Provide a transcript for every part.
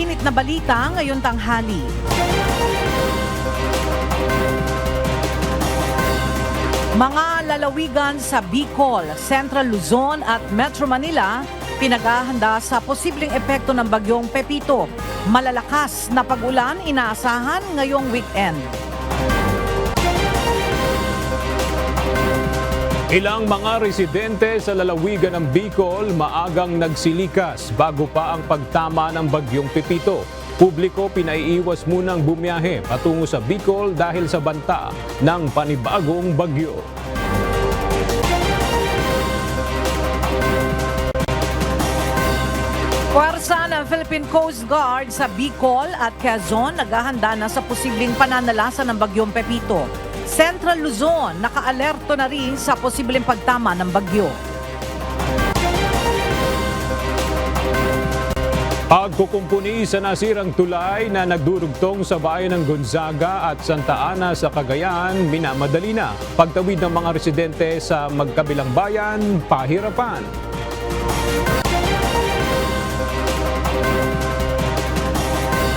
mainit na balita ngayong tanghali. Mga lalawigan sa Bicol, Central Luzon at Metro Manila pinaghahanda sa posibleng epekto ng bagyong Pepito. Malalakas na pag-ulan inaasahan ngayong weekend. Ilang mga residente sa lalawigan ng Bicol maagang nagsilikas bago pa ang pagtama ng bagyong Pepito. Publiko pinaiiwas munang bumiyahe patungo sa Bicol dahil sa banta ng panibagong bagyo. Puwersa ng Philippine Coast Guard sa Bicol at Quezon naghahanda na sa posibleng pananalasa ng bagyong Pepito. Central Luzon nakaalerto na rin sa posibleng pagtama ng bagyo. Pagkukumpuni sa nasirang tulay na nagdurugtong sa bayan ng Gonzaga at Santa Ana sa Cagayan, minamadali na. Pagtawid ng mga residente sa magkabilang bayan, pahirapan.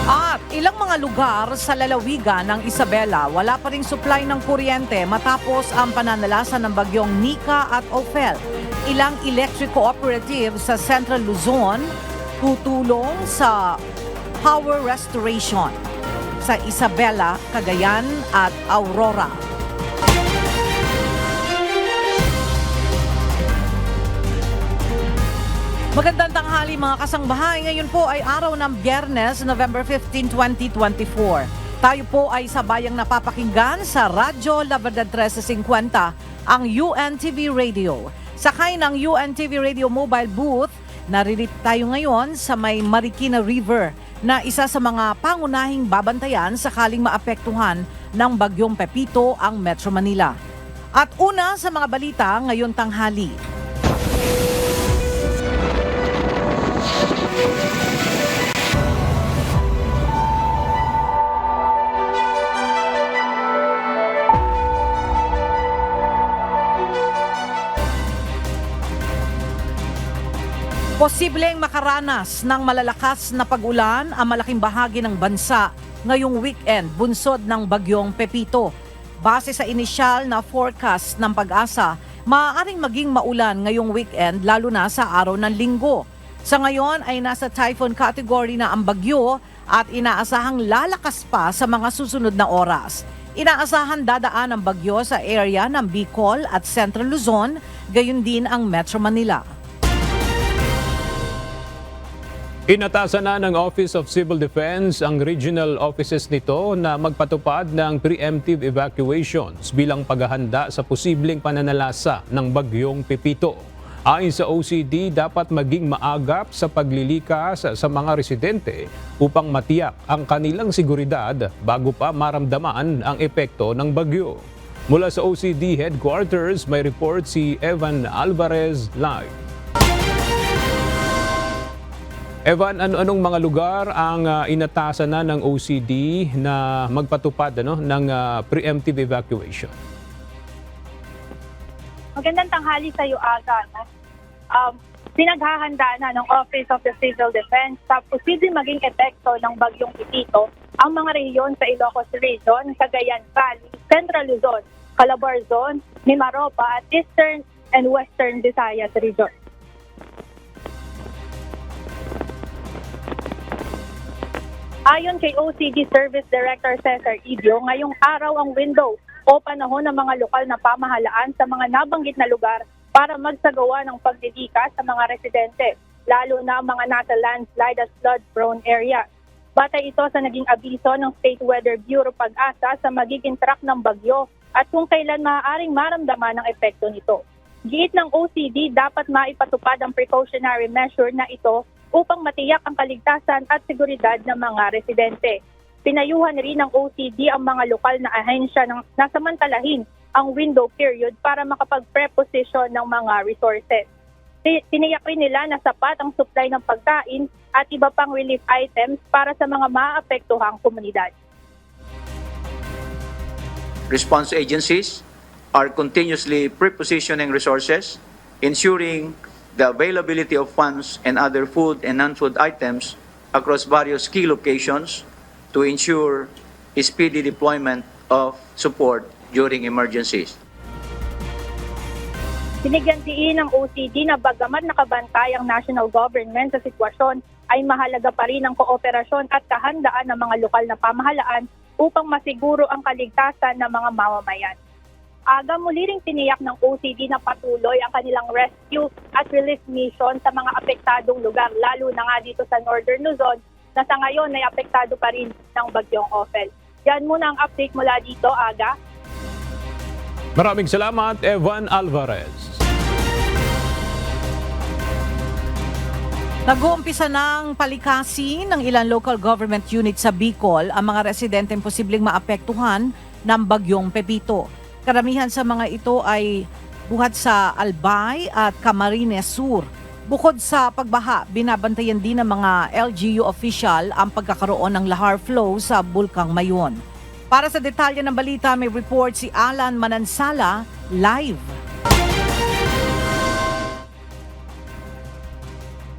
At ilang mga lugar sa lalawigan ng Isabela wala pa ring supply ng kuryente matapos ang pananalasa ng bagyong Nika at Ophel. Ilang electric cooperative sa Central Luzon tutulong sa power restoration sa Isabela, Cagayan at Aurora. Magandang tanghali mga kasangbahay. Ngayon po ay araw ng Biyernes, November 15, 2024. Tayo po ay sabayang napapakinggan sa Radyo La Verdad 1350, ang UNTV Radio. Sakay ng UNTV Radio mobile booth, naririto tayo ngayon sa may Marikina River na isa sa mga pangunahing babantayan sakaling maapektuhan ng bagyong Pepito ang Metro Manila. At una sa mga balita ngayong tanghali. Posibleng makaranas ng malalakas na pag-ulan ang malaking bahagi ng bansa ngayong weekend bunsod ng bagyong Pepito. Base sa inisyal na forecast ng Pag-asa, maaaring maging maulan ngayong weekend lalo na sa araw ng Linggo. Sa ngayon ay nasa typhoon category na ang bagyo at inaasahang lalakas pa sa mga susunod na oras. Inaasahan dadaan ang bagyo sa area ng Bicol at Central Luzon, gayon din ang Metro Manila. Inatasan na ng Office of Civil Defense ang regional offices nito na magpatupad ng preemptive evacuations bilang paghahanda sa posibleng pananalasa ng bagyong Pepito. Ayon sa OCD, dapat maging maagap sa paglilikas sa mga residente upang matiyak ang kanilang seguridad bago pa maramdaman ang epekto ng bagyo. Mula sa OCD Headquarters, may report si Evan Alvarez live. Evan, anong mga lugar ang inatasan na ng OCD na magpatupad ng preemptive evacuation? Magandang tanghali sa iyo, Aga. Pinaghahanda na ng Office of the Civil Defense sa posibleng maging epekto ng bagyong Pepito ang mga rehiyon sa Ilocos Region, Cagayan Valley, Central Luzon, Calabarzon, Mimaropa at Eastern and Western Visayas Region. Ayon kay OCD Service Director Cesar Idio, ngayong araw ang window o panahon ng mga lokal na pamahalaan sa mga nabanggit na lugar para magsagawa ng paglilikas sa mga residente, lalo na ang mga nasa landslide at flood-prone area. Batay ito sa naging abiso ng State Weather Bureau Pag-asa sa magiging track ng bagyo at kung kailan maaaring maramdaman ang epekto nito. Giit ng OCD, dapat maipatupad ang precautionary measure na ito upang matiyak ang kaligtasan at seguridad ng mga residente. Pinayuhan rin ng OCD ang mga lokal na ahensya na nasamantalahin ang window period para makapag-preposition ng mga resources. Tiniyak rin nila na sapat ang supply ng pagkain at iba pang relief items para sa mga maapektuhang komunidad. Response agencies are continuously prepositioning resources, ensuring the availability of funds and other food and non-food items across various key locations to ensure speedy deployment of support during emergencies. Binigyan diin ng OCD na bagamat nakabantay ang national government sa sitwasyon, ay mahalaga pa rin ang kooperasyon at kahandaan ng mga lokal na pamahalaan upang masiguro ang kaligtasan ng mga mamamayan. Aga muli ring tiniyak ng OCD na patuloy ang kanilang rescue at relief mission sa mga apektadong lugar, lalo na nga dito sa Northern Luzon na sa ngayon ay apektado pa rin ng bagyong Ophel. Yan muna ang update mula dito, Aga. Maraming salamat, Evan Alvarez. Nag-uumpisa ng palikasin ng ilang local government units sa Bicol ang mga residenteng posibleng maapektuhan ng bagyong Pepito. Karamihan sa mga ito ay buhat sa Albay at Camarines Sur. Bukod sa pagbaha, binabantayan din ng mga LGU official ang pagkakaroon ng lahar flow sa Bulkang Mayon. Para sa detalye ng balita, may report si Alan Manansala live.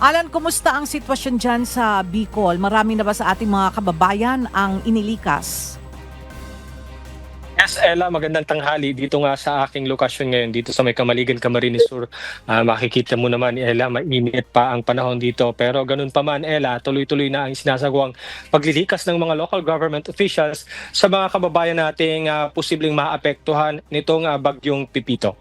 Alan, kumusta ang sitwasyon dyan sa Bicol? Marami na ba sa ating mga kababayan ang inilikas? Yes, Ella, magandang tanghali dito nga sa aking lokasyon ngayon, dito sa may Camaligan, Camarines Sur. Makikita mo naman, Ella, mainit pa ang panahon dito. Pero ganun pa man, Ella, tuloy-tuloy na ang sinasagawang paglilikas ng mga local government officials sa mga kababayan nating posibleng maapektuhan nitong bagyong Pepito.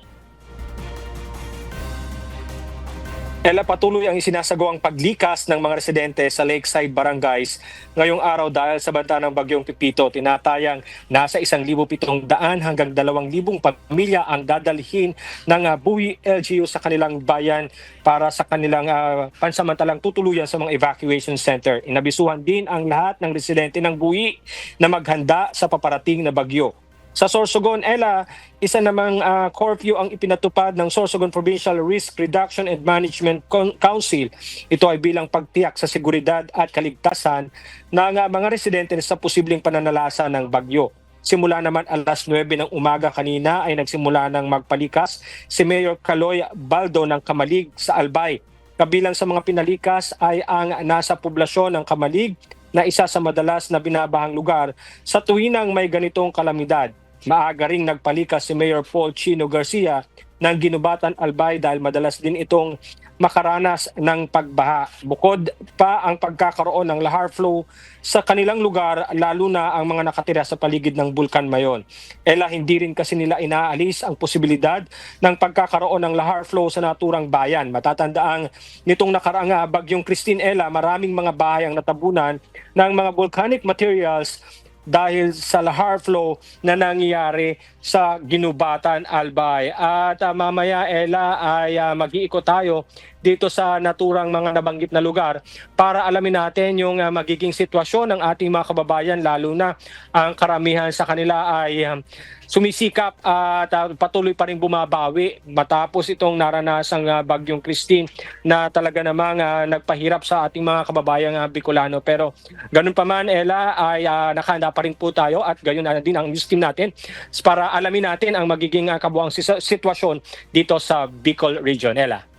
Ella, patuloy ang isinasagawang paglikas ng mga residente sa lakeside barangays ngayong araw dahil sa banta ng bagyong Pepito. Tinatayang nasa 1,700 hanggang 2,000 pamilya ang dadalhin ng Buhi LGU sa kanilang bayan para sa kanilang pansamantalang tutuluyan sa mga evacuation center. Inabisuhan din ang lahat ng residente ng Buhi na maghanda sa paparating na bagyo. Sa Sorsogon, Ella, isa namang curfew ang ipinatupad ng Sorsogon Provincial Risk Reduction and Management Council. Ito ay bilang pagtiyak sa seguridad at kaligtasan ng mga residente sa posibleng pananalasa ng bagyo. Simula naman alas 9 ng umaga kanina ay nagsimula ng magpalikas si Mayor Caloy Baldo ng Kamalig sa Albay. Kabilang sa mga pinalikas ay ang nasa poblasyon ng Kamalig na isa sa madalas na binabahang lugar sa tuwinang may ganitong kalamidad. Maaga ring nagpalikas si Mayor Paul Chino Garcia ng Ginubatan Albay dahil madalas din itong makaranas ng pagbaha. Bukod pa ang pagkakaroon ng lahar flow sa kanilang lugar, lalo na ang mga nakatira sa paligid ng Bulkan Mayon. Ella, hindi rin kasi nila inaalis ang posibilidad ng pagkakaroon ng lahar flow sa naturang bayan. Matatandaang nitong nakaraang bagyong Christine, Ella, maraming mga bahay ang natabunan ng mga volcanic materials dahil sa lahar flow na nangyayari sa Ginubatan, Albay. At mamaya, Ella, ay mag-iikot tayo dito sa naturang mga nabanggit na lugar para alamin natin yung magiging sitwasyon ng ating mga kababayan, lalo na ang karamihan sa kanila ay sumisikap at patuloy pa rin bumabawi matapos itong naranasang bagyong Christine na talaga namang nagpahirap sa ating mga kababayang Bicolano. Pero ganun pa man, Ella, ay nakahanda pa rin po tayo at gayon na din ang news team natin para alamin natin ang magiging kabuang sitwasyon dito sa Bicol Region. Ella.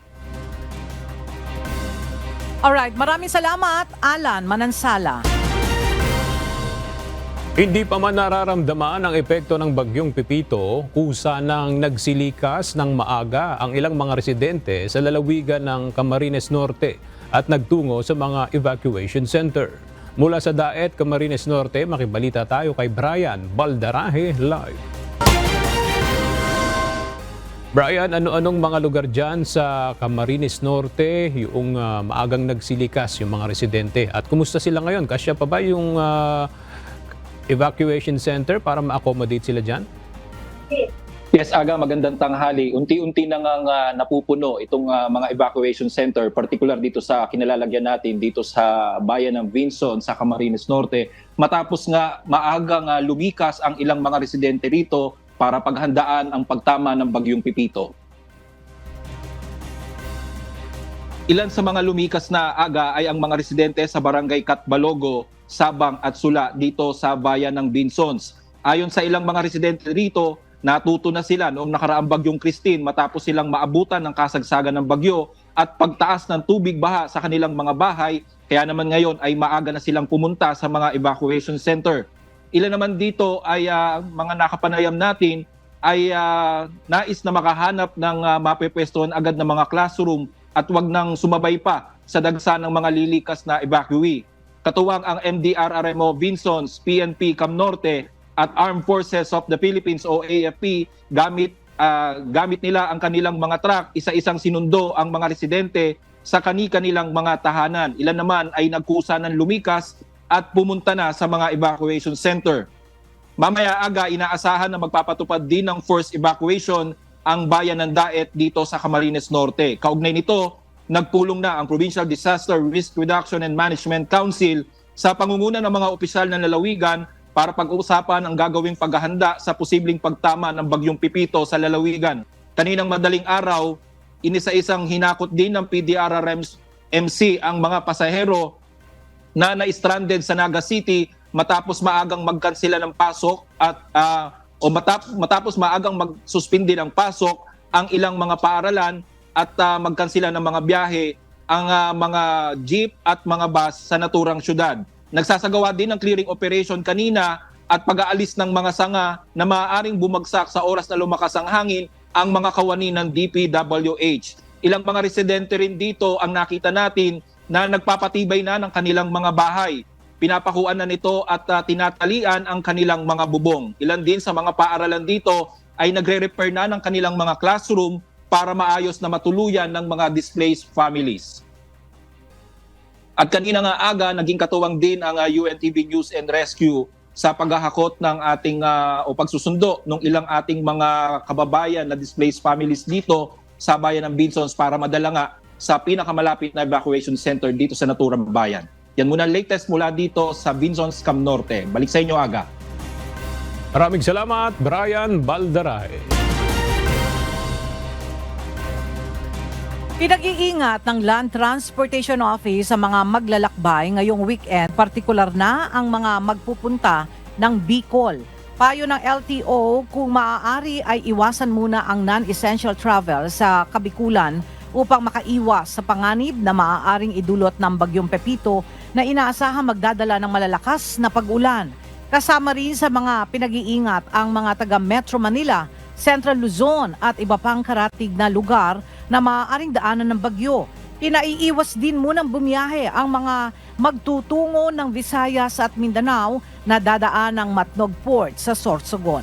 Alright, maraming salamat, Alan Manansala. Hindi pa man nararamdaman ang epekto ng bagyong Pepito, kusa nang nagsilikas ng maaga ang ilang mga residente sa lalawigan ng Camarines Norte at nagtungo sa mga evacuation center. Mula sa Daet, Camarines Norte, makibalita tayo kay Brian Baldarahe live. Brian, ano-anong mga lugar dyan sa Camarines Norte yung maagang nagsilikas yung mga residente? At kumusta sila ngayon? Kasya pa ba yung evacuation center para ma-accommodate sila dyan? Yes, Aga, magandang tanghali. Unti-unti na nga napupuno itong mga evacuation center, particular dito sa kinalalagyan natin, dito sa bayan ng Vinson, sa Camarines Norte. Matapos nga maagang lumikas ang ilang mga residente rito para paghandaan ang pagtama ng bagyong Pepito. Ilan sa mga lumikas na aga ay ang mga residente sa barangay Catbalogo, Sabang at Sula dito sa bayan ng Vinsons. Ayon sa ilang mga residente rito, natuto na sila noong nakaraang bagyong Christine matapos silang maabutan ng kasagsagan ng bagyo at pagtaas ng tubig baha sa kanilang mga bahay. Kaya naman ngayon ay maaga na silang pumunta sa mga evacuation center. Ilan naman dito ay mga nakapanayam natin ay nais na makahanap ng mapepwestuhan agad ng mga classroom at wag nang sumabay pa sa dagsa ng mga lilikas na evacuee. Katuwang ang MDRRMO Vinsons, PNP Cam Norte at Armed Forces of the Philippines o AFP, gamit nila ang kanilang mga truck, isa-isang sinundo ang mga residente sa kani-kanilang mga tahanan. Ilan naman ay nagkusa ng lumikas at pumunta na sa mga evacuation center. Mamaya aga, inaasahan na magpapatupad din ng forced evacuation ang bayan ng Daet dito sa Camarines Norte. Kaugnay nito, nagpulong na ang Provincial Disaster Risk Reduction and Management Council sa pangunguna ng mga opisyal ng lalawigan para pag-uusapan ang gagawing paghahanda sa posibleng pagtama ng bagyong Pipito sa lalawigan. Kaninang madaling araw, inisa-isang hinakot din ng PDRRMC ang mga pasahero na na-stranded sa Naga City matapos maagang magkansela ng pasok at matapos maagang magsuspindi ng pasok ang ilang mga paaralan at magkansela ng mga biyahe ang mga jeep at mga bus sa naturang syudad. Nagsasagawa din ng clearing operation kanina at pag-aalis ng mga sanga na maaaring bumagsak sa oras na lumakas ang hangin ang mga kawani ng DPWH. Ilang mga residente rin dito ang nakita natin na nagpapatibay na ng kanilang mga bahay. Pinapakuan na nito at tinatalian ang kanilang mga bubong. Ilan din sa mga paaralan dito ay nagre-repair na ng kanilang mga classroom para maayos na matuluyan ng mga displaced families. At kanina nga aga, naging katuwang din ang UNTV News and Rescue sa paghahakot ng ating o pagsusundo ng ilang ating mga kababayan na displaced families dito sa bayan ng Vinsons para madala nga sa pinakamalapit na evacuation center dito sa naturang bayan. Yan muna latest mula dito sa Vinsons, Cam Norte. Balik sa inyo aga. Maraming salamat, Brian Baldaray. Pinag-iingat ng Land Transportation Office sa mga maglalakbay ngayong weekend, partikular na ang mga magpupunta ng Bicol. Payo ng LTO, kung maaari ay iwasan muna ang non-essential travel sa Kabikulan upang makaiwas sa panganib na maaaring idulot ng bagyong Pepito na inaasahang magdadala ng malalakas na pag-ulan. Kasama rin sa mga pinag-iingat ang mga taga Metro Manila, Central Luzon at iba pang karatig na lugar na maaaring daanan ng bagyo. Pinaiiwas din munang bumiyahe ang mga magtutungo ng Visayas at Mindanao na dadaan ng Matnog Port sa Sorsogon.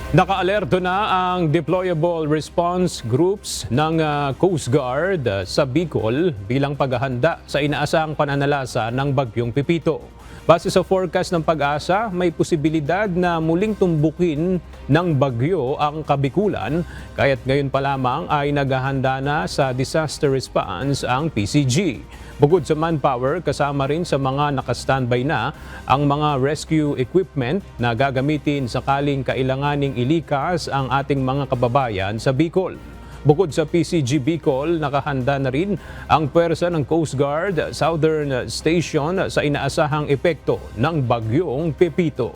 Naka-alerto na ang deployable response groups ng Coast Guard sa Bicol bilang paghahanda sa inaasahang pananalasa ng bagyong Pipito. Base sa forecast ng Pag-asa, may posibilidad na muling tumbukin ng bagyo ang Kabikulan, kaya't ngayon pa lamang ay naghahanda na sa disaster response ang PCG. Bukod sa manpower, kasama rin sa mga nakastandby na ang mga rescue equipment na gagamitin sakaling kailanganing ilikas ang ating mga kababayan sa Bicol. Bukod sa PCG Bicol, nakahanda na rin ang pwersa ng Coast Guard Southern Station sa inaasahang epekto ng bagyong Pepito.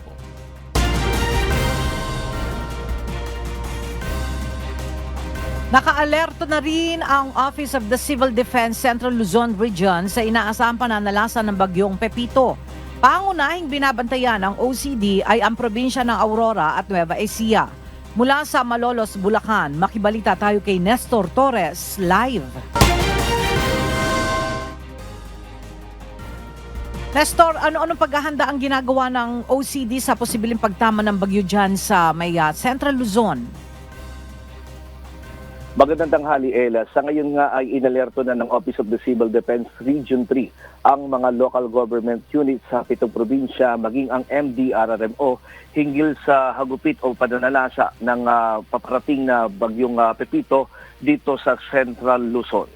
Naka-alerto na rin ang Office of the Civil Defense Central Luzon Region sa inaasahang pananalasa ng bagyong Pepito. Pangunahing binabantayan ng OCD ay ang probinsya ng Aurora at Nueva Ecija. Mula sa Malolos, Bulacan, makibalita tayo kay Nestor Torres live. Nestor, ano-anong paghahanda ang ginagawa ng OCD sa posibleng pagtama ng bagyo dyan sa may Central Luzon? Magandang tanghali, Ella. Sa ngayon nga ay inalerto na ng Office of the Civil Defense Region 3 ang mga local government units sa 7 probinsya maging ang MDRRMO hinggil sa hagupit o pananalasa ng paparating na bagyong Pepito dito sa Central Luzon.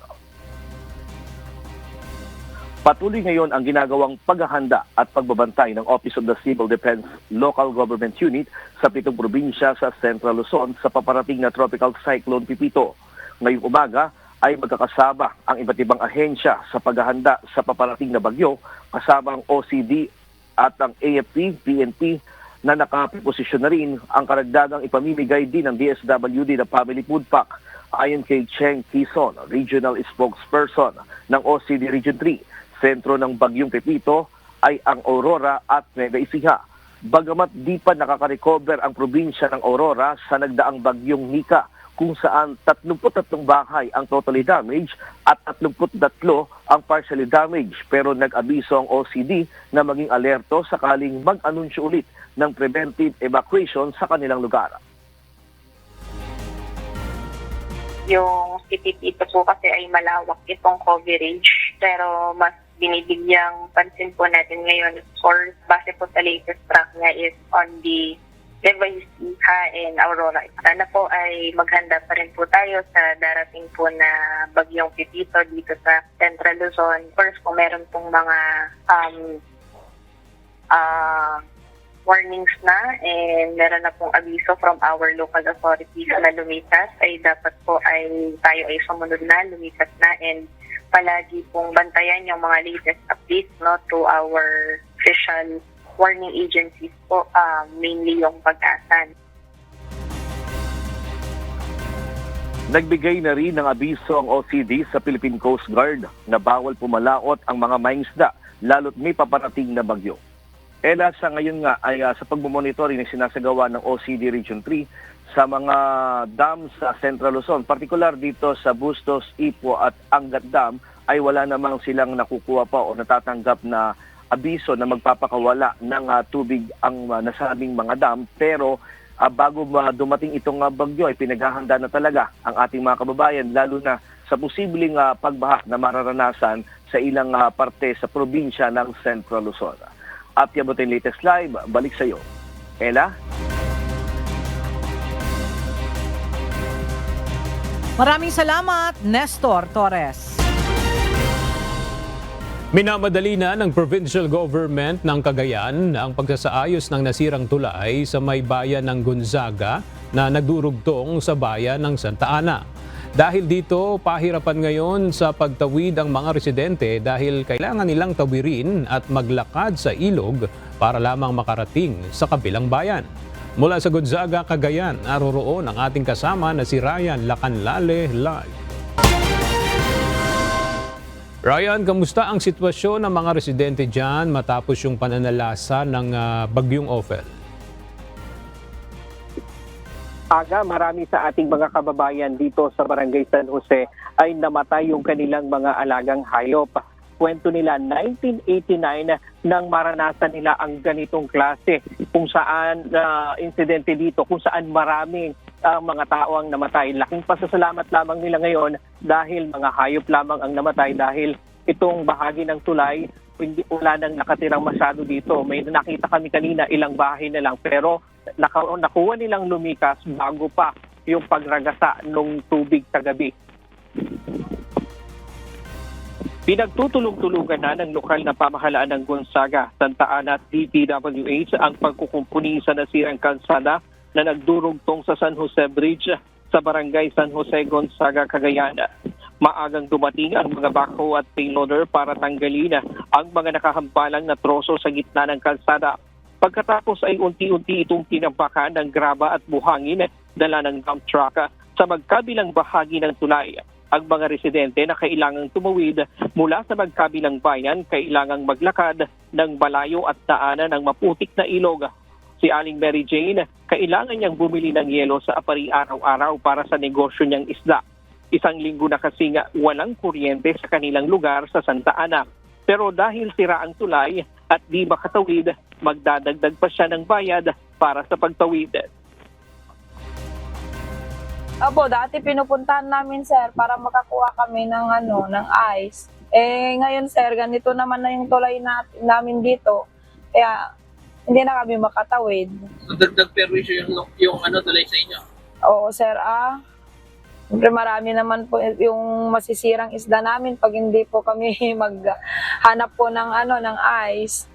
Patuloy ngayon ang ginagawang paghahanda at pagbabantay ng Office of the Civil Defense Local Government Unit sa 7 probinsya sa Central Luzon sa paparating na Tropical Cyclone Pipito. Ngayong umaga ay magkakasama ang iba't ibang ahensya sa paghahanda sa paparating na bagyo kasama ang OCD at ang AFP, PNP na nakaposisyon na rin ang karagdagang ipamimigay din ng DSWD na family food pack ayon kay Cheng Quezon, Regional Spokesperson ng OCD Region 3. Sentro ng Bagyong Pepito ay ang Aurora at Nueva Ecija. Bagamat di pa nakaka-recover ang probinsya ng Aurora sa nagdaang Bagyong Nika, kung saan 33 bahay ang totally damaged at 33 ang partially damaged. Pero nag-abiso ang OCD na maging alerto sakaling mag-anunsyo ulit ng preventive evacuation sa kanilang lugar. Yung Pipipito po kasi ay malawak itong coverage, pero mas binibigyang pansin po natin ngayon, of course, base po sa latest track niya is on the Nueva Ecija and Aurora. Sana po ay maghanda pa rin po tayo sa darating po na Bagyong Pipito dito sa Central Luzon. First po, meron pong mga warnings na and meron na pong abiso from our local authorities na lumitas. Ay dapat po ay tayo ay sumunod na, lumitas na, and palagi pong bantayan yung mga latest updates to our official warning agencies po, mainly yung Pag-asa. Nagbigay na rin ng abiso ang OCD sa Philippine Coast Guard na bawal pumalaot ang mga mangingisda lalo't may paparating na bagyo. Ela, sa ngayon nga ay sa pagmumonitoring na sinasagawa ng OCD Region 3 sa mga dam sa Central Luzon, partikular dito sa Bustos, Ipo at Angat Dam, ay wala namang silang nakukuha pa o natatanggap na abiso na magpapakawala ng tubig ang nasabing mga dam. Pero bago dumating itong bagyo ay pinaghahanda na talaga ang ating mga kababayan, lalo na sa posibleng pagbaha na mararanasan sa ilang parte sa probinsya ng Central Luzon. At yan ang latest live, balik sa iyo, Ella. Maraming salamat, Nestor Torres. Minamadali na ng provincial government ng Cagayan ang pagsasaayos ng nasirang tulay sa may bayan ng Gonzaga na nagdurugtong sa bayan ng Santa Ana. Dahil dito, pahirapan ngayon sa pagtawid ang mga residente dahil kailangan nilang tawirin at maglakad sa ilog para lamang makarating sa kabilang bayan. Mula sa Gonzaga, Cagayan, naroroon ang ating kasama na si Ryan Lacanlale live. Ryan, kamusta ang sitwasyon ng mga residente dyan matapos yung pananalasa ng Bagyong Ophel? Aga, marami sa ating mga kababayan dito sa Barangay San Jose ay namatay yung kanilang mga alagang hayop. Kwento nila, 1989 nang maranasan nila ang ganitong klase kung saan insidente dito, kung saan maraming mga tao ang namatay. Laking pasasalamat lamang nila ngayon dahil mga hayop lamang ang namatay dahil itong bahagi ng tulay, wala nang nakatirang masyado dito. May nakita kami kanina, ilang bahay na lang, pero nakuha nilang lumikas bago pa yung pagragasa ng tubig sa gabi. Pinagtutulong-tulugan na ng lokal na pamahalaan ng Gonzaga, Santa Ana at DPWH ang pagkukumpuni sa nasirang kalsada na nagdurugtong sa San Jose Bridge sa Barangay San Jose, Gonzaga, Cagayan. Maagang dumating ang mga backhoe at payloader para tanggalin ang mga nakahambalang na troso sa gitna ng kalsada. Pagkatapos ay unti-unti itong tinampakan ng graba at buhangin dala ng dump truck sa magkabilang bahagi ng tulay. Ang mga residente na kailangang tumawid mula sa magkabilang bayan kailangang maglakad ng malayo at daanan ng maputik na ilog. Si Aling Mary Jane, kailangan niyang bumili ng yelo sa apari araw-araw para sa negosyo niyang isda. Isang linggo na kasi nga walang kuryente sa kanilang lugar sa Santa Ana. Pero dahil sira ang tulay at di makatawid, magdadagdag pa siya ng bayad para sa pagtawid. Opo, dati pinupuntahan namin, sir, para makakuha kami ng ng ice. Ngayon, sir, ganito naman na yung tulay namin dito. Kaya hindi na kami makatawid. So, dagdag perwisyo yung tulay sa inyo? Oo, sir, siyempre marami naman po yung masisirang isda namin pag hindi po kami maghanap po ng ng ice.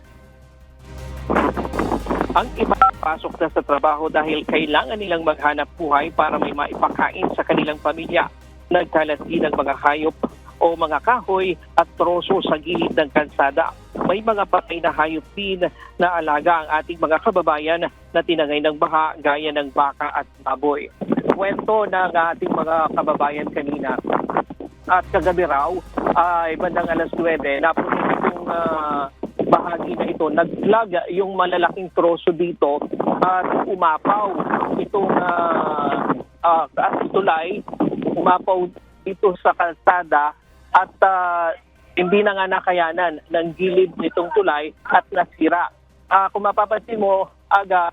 Ang iba pasok na sa trabaho dahil kailangan nilang maghanap buhay para may maipakain sa kanilang pamilya. Nagkalat din ang mga hayop o mga kahoy at troso sa gilid ng kalsada. may mga patay na hayop din na alaga ang ating mga kababayan na tinangay ng baha gaya ng baka at baboy. Kwento ng ating mga kababayan kanina at kagabi raw ay bandang alas 9, napunta itong bahagi na ito. Naglag yung malalaking troso dito at umapaw itong tulay, umapaw ito sa kalsada at hindi na nga nakayanan ng gilid nitong tulay at nasira. Kung mapapansin mo,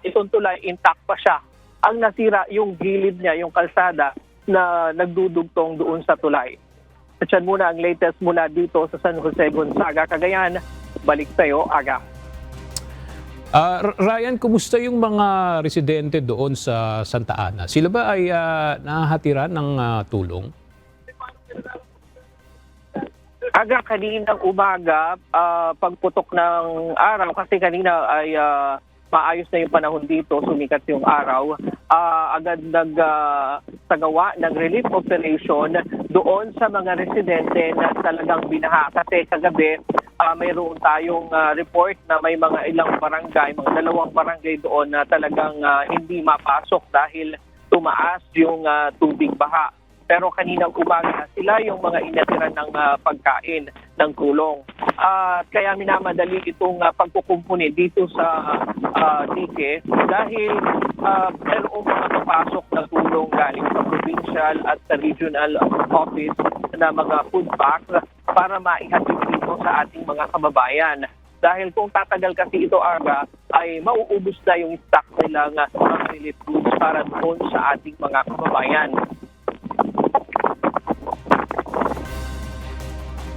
itong tulay intact pa siya. Ang nasira yung gilid niya, yung kalsada na nagdudugtong doon sa tulay. At yan muna ang latest mula dito sa San Jose, Gonzaga, Cagayan. Balik sa'yo, Aga. Ryan, kumusta yung mga residente doon sa Santa Ana? Sila ba ay nahahatiran ng tulong? Aga, kaninang umaga, pagputok ng araw, kasi kanina ay maayos na yung panahon dito, sumikat yung araw, agad nagsagawa ng relief operation doon sa mga residente na talagang binaha. Kasi kagabi, mayroon tayong report na may mga ilang barangay, mga 2 barangay doon na talagang hindi mapasok dahil tumaas yung tubig baha. Pero kaninang umaga, sila yung mga inatiran ng pagkain, ng tulong. Kaya minamadali itong pagkukumpuni dito sa dike dahil mayroong mga papasok na tulong galing sa provincial at sa regional office na mga food packs para maihatid dito sa ating mga kababayan. Dahil kung tatagal kasi ito, Aga, ay mauubos na yung stock nilang mga relief goods para doon sa ating mga kababayan.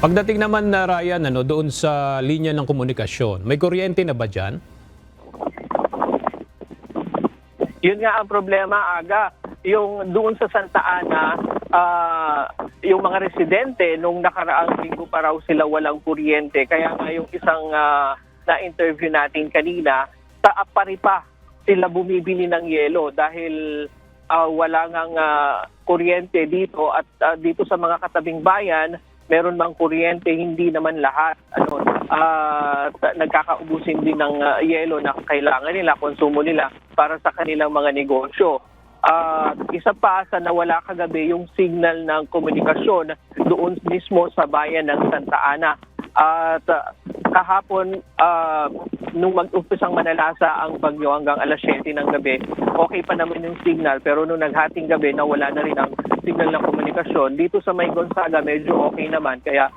Pagdating naman na Ryan, doon sa linya ng komunikasyon, may kuryente na ba dyan? Yun nga ang problema, Aga. Yung doon sa Santa Ana, yung mga residente, nung nakaraang linggo pa raw sila walang kuryente. Kaya nga yung isang na-interview natin kanina, sa Aparipa sila bumibili ng yelo dahil wala ngang kuryente dito at dito sa mga katabing bayan, meron mang kuryente, hindi naman lahat. Nagkakaubusin din ng yelo na kailangan nila, konsumo nila para sa kanilang mga negosyo. Isa pa sa nawala kagabi yung signal ng komunikasyon doon mismo sa bayan ng Santa Ana. At kahapon, nung mag-umpisang manalasa ang bagyo hanggang alas 7 ng gabi, okay pa naman yung signal. Pero nung naghating gabi, nawala na rin ang signal ng komunikasyon. Dito sa May Gonzaga, medyo okay naman. Kaya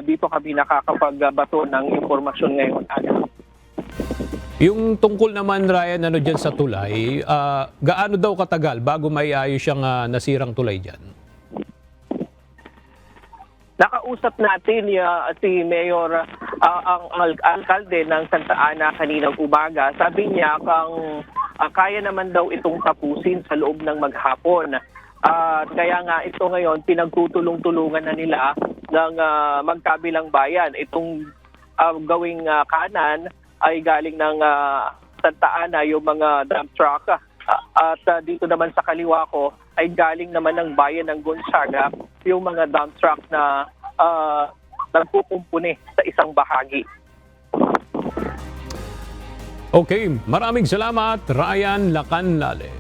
dito kami nakakapagbato ng impormasyon ngayon. Yung tungkol naman, Ryan, dyan sa tulay, gaano daw katagal bago maiayos yung nasirang tulay dyan? Nakausap natin si Mayor, ang alkalde ng Santa Ana kaninang umaga. Sabi niya kaya naman daw itong tapusin sa loob ng maghapon. Kaya nga ito ngayon, pinagtutulong-tulungan na nila ng magkabilang bayan. Itong gawing kanan ay galing ng Santa Ana, yung mga dump truck. At dito naman sa kaliwa ko ay galing naman ng bayan ng Gonzaga, yung mga dump truck na nagkukumpuni sa isang bahagi. Okay, maraming salamat, Ryan Lacanlale.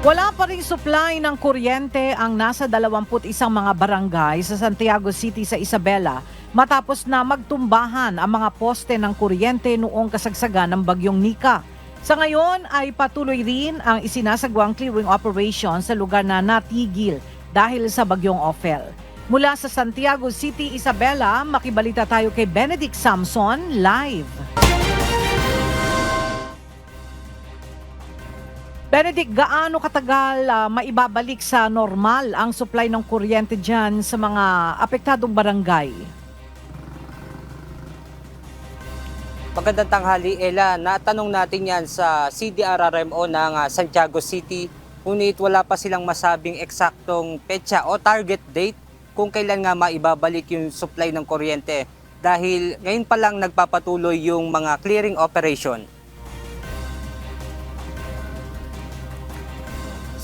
Wala pa ring supply ng kuryente ang nasa 21 mga barangay sa Santiago City sa Isabela matapos na magtumbahan ang mga poste ng kuryente noong kasagsagan ng bagyong Nika. Sa ngayon ay patuloy rin ang isinasagawang clearing operation sa lugar na natigil dahil sa bagyong Ophel. Mula sa Santiago City, Isabela, makibalita tayo kay Benedict Samson live. Benedict, gaano katagal maibabalik sa normal ang supply ng kuryente dyan sa mga apektadong barangay? Magandang tanghali, Ella. Natanong natin yan sa CDRRMO ng Santiago City, ngunit wala pa silang masabing eksaktong petsa o target date kung kailan nga maibabalik yung supply ng kuryente dahil ngayon pa lang nagpapatuloy yung mga clearing operation.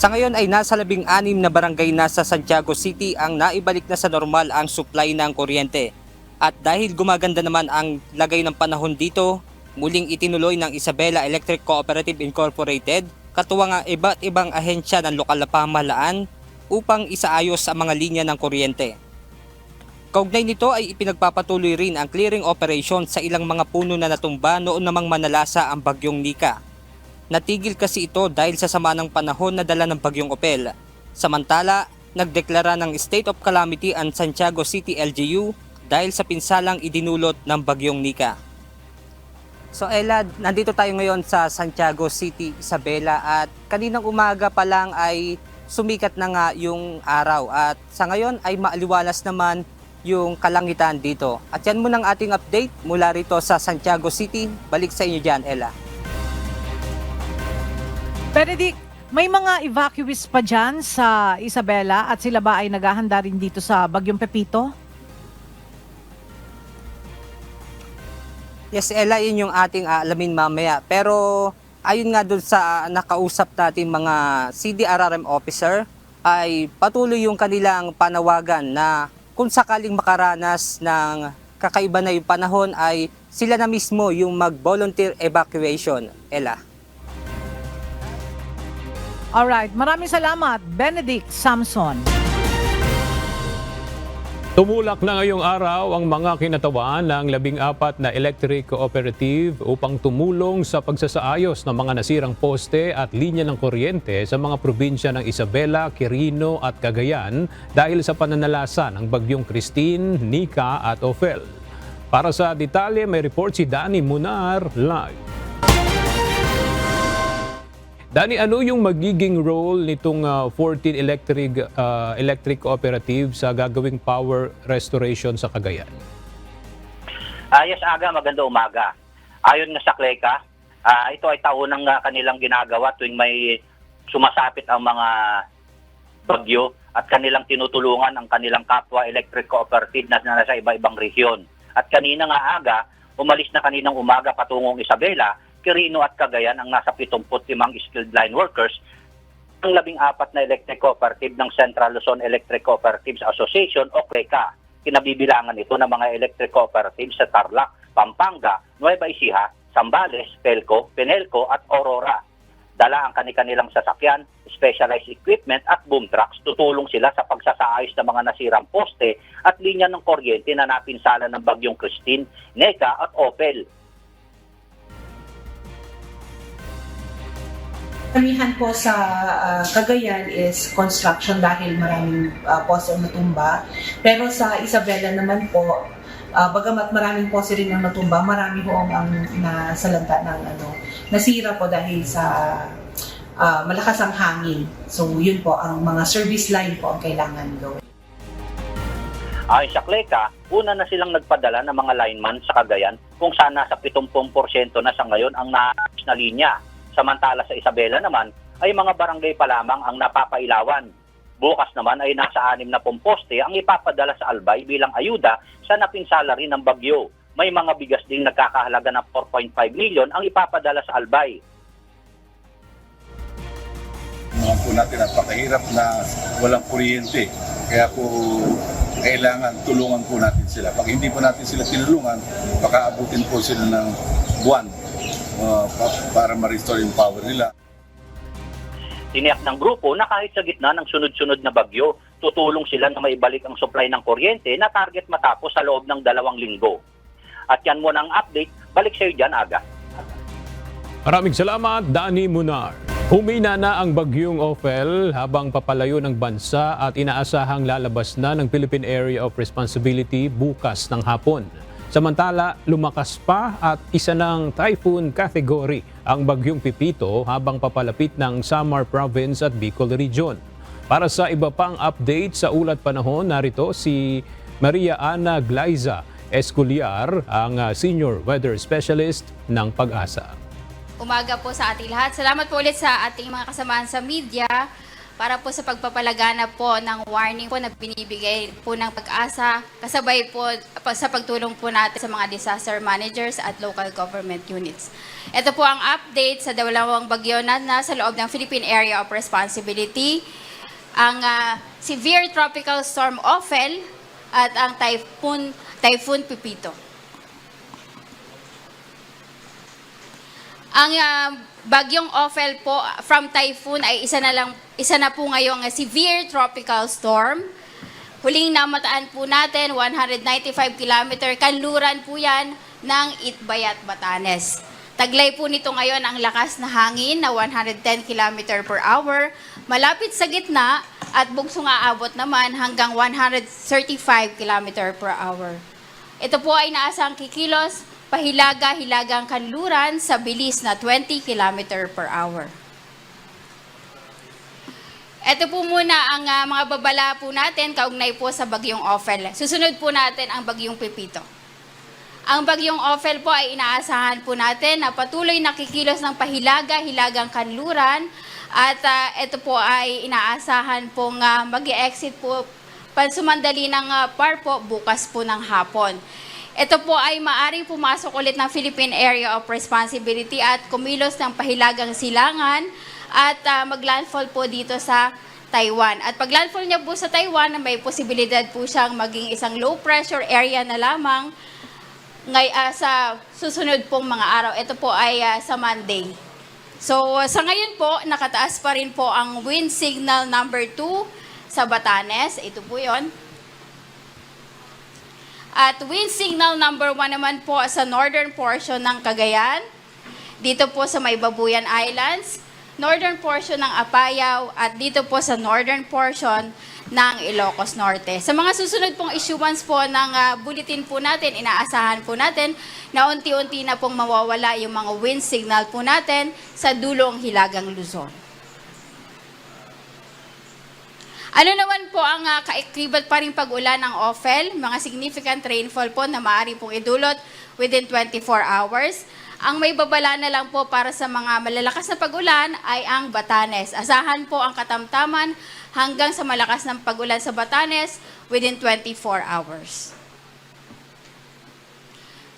Sa ngayon ay nasa 16 na barangay na sa Santiago City ang naibalik na sa normal ang supply ng kuryente. At dahil gumaganda naman ang lagay ng panahon dito, muling itinuloy ng Isabela Electric Cooperative Incorporated katuwang ang iba't ibang ahensya ng lokal na pamahalaan upang isaayos ang mga linya ng kuryente. Kaugnay nito ay ipinagpapatuloy rin ang clearing operation sa ilang mga puno na natumba noon namang manalasa ang bagyong Nika. Natigil kasi ito dahil sa sama ng panahon na dala ng bagyong Opel. Samantala, nagdeklara ng State of Calamity ang Santiago City LGU dahil sa pinsalang idinulot ng bagyong Nika. So Ella, nandito tayo ngayon sa Santiago City, Isabela at kaninang umaga pa lang ay sumikat na nga yung araw at sa ngayon ay maaliwalas naman yung kalangitan dito. At yan muna ang ating update mula rito sa Santiago City. Balik sa inyo dyan, Ella. Benedict, may mga evacuees pa dyan sa Isabela at sila ba ay naghahanda rin dito sa Bagyong Pepito? Yes, Ella, yun yung ating alamin mamaya. Pero ayun nga doon sa nakausap natin mga CDRRM officer, ay patuloy yung kanilang panawagan na kung sakaling makaranas ng kakaiba na yung panahon ay sila na mismo yung mag-volunteer evacuation. Ella. Alright, maraming salamat, Benedict Samson. Tumulak na ngayong araw ang mga kinatawan ng 14 na electric cooperative upang tumulong sa pagsasaayos ng mga nasirang poste at linya ng kuryente sa mga probinsya ng Isabela, Quirino at Cagayan dahil sa pananalasa ng bagyong Christine, Nika at Ophel. Para sa detalye, may report si Danny Munar live. Danny, ano yung magiging role nitong 14 electric cooperative sa gagawing power restoration sa Cagayan? Yes, Aga, maganda umaga. Ayon nga sa CLECA, ito ay taunang kanilang ginagawa tuwing may sumasapit ang mga bagyo at kanilang tinutulungan ang kanilang kapwa electric cooperative na nasa iba-ibang rehiyon. At kanina nga Aga, umalis na kaninang umaga patungong Isabela, Quirino at Cagayan ang nasa 75 skilled line workers, ang 14 na electric cooperative ng Central Luzon Electric Cooperatives Association o CLECA. Kinabibilangan ito ng mga electric cooperatives sa Tarlac, Pampanga, Nueva Ecija, Zambales, Pelco, Penelco at Aurora. Dala ang kanilang sasakyan, specialized equipment at boom trucks. Tutulong sila sa pagsasaayos ng mga nasirang poste at linya ng kuryente na napinsala ng bagyong Christine, Nika at Ophel. Karamihan po sa Cagayan is construction dahil maraming poste ang natumba. Pero sa Isabela naman po, bagamat maraming poste rin ang natumba, marami po ang nasalanta ng nasira po dahil sa malakas ang hangin. So yun po, ang mga service line po ang kailangan gawin. Ayon sa CLECA, una na silang nagpadala ng mga lineman sa Cagayan kung saan nasa 70% na sa ngayon ang naayos na linya. Samantala sa Isabela naman ay mga barangay pa lamang ang napapailawan. Bukas naman ay nasa 60 poste ang ipapadala sa Albay bilang ayuda sa napinsala rin ng bagyo. May mga bigas ding nagkakahalaga ng 4.5 milyon ang ipapadala sa Albay. Mga po natin napakahirap na walang kuryente. Kaya po kailangan tulungan po natin sila. Pag hindi po natin sila tinulungan, baka abutin po sila ng buwan para ma-restore yung power nila. Tiniyak ng grupo na kahit sa gitna ng sunod-sunod na bagyo, tutulong sila na maibalik ang supply ng kuryente na target matapos sa loob ng 2 linggo. At yan muna ang update. Balik sa iyo dyan, Aga. Maraming salamat, Danny Munar. Humina na ang bagyong Ophel habang papalayo ng bansa at inaasahang lalabas na ng Philippine Area of Responsibility bukas ng hapon. Samantala, lumakas pa at isa ng typhoon category ang bagyong Pepito habang papalapit ng Samar Province at Bicol Region. Para sa iba pang update sa ulat panahon, narito si Maria Ana Glaiza Esculiar, ang Senior Weather Specialist ng Pag-asa. Umaga po sa ating lahat. Salamat po ulit sa ating mga kasamahan sa media. para po sa pagpapalaganap po ng warning po na binibigay po ng Pag-asa, kasabay po sa pagtulong po natin sa mga disaster managers at local government units. Ito po ang update sa dalawang bagyo na nasa loob ng Philippine Area of Responsibility, ang Severe Tropical Storm Ophel at ang Typhoon Pepito. Ang bagyong Ophel po from typhoon ay isa na po ngayong severe tropical storm. Huling namataan po natin 195 km kanluran po yan ng Itbayat, Batanes. Taglay po nito ngayon ang lakas na hangin na 110 km per hour, malapit sa gitna at bugsong aabot naman hanggang 135 km per hour. Ito po ay naasang kikilos pahilaga-hilagang kanluran sa bilis na 20 km per hour. Ito po muna ang mga babala po natin kaugnay po sa bagyong Ophel. Susunod po natin ang bagyong Pepito. Ang bagyong Ophel po ay inaasahan po natin na patuloy na kikilos ng pahilaga-hilagang kanluran at ito po ay inaasahan pong mag-exit po pansumandali ng Parpo bukas po ng hapon. Ito po ay maaring pumasok ulit ng Philippine Area of Responsibility at kumilos ng pahilagang silangan at maglandfall po dito sa Taiwan. At paglandfall niya po sa Taiwan, may posibilidad po siyang maging isang low pressure area na lamang sa susunod pong mga araw. Ito po ay sa Monday. So sa ngayon po, nakataas pa rin po ang wind signal number 2 sa Batanes. Ito po yon. At wind signal number 1 naman po sa northern portion ng Cagayan, dito po sa may Babuyan Islands, northern portion ng Apayao, at dito po sa northern portion ng Ilocos Norte. Sa mga susunod pong issuance po ng bulletin po natin, inaasahan po natin na unti-unti na pong mawawala yung mga wind signal po natin sa dulong Hilagang Luzon. Ano naman po ang kaikibat pa rin pag-ulan ng Ophel? Mga significant rainfall po na maaari pong idulot within 24 hours. Ang may babala na lang po para sa mga malalakas na pag-ulan ay ang Batanes. Asahan po ang katamtaman hanggang sa malakas ng pag-ulan sa Batanes within 24 hours.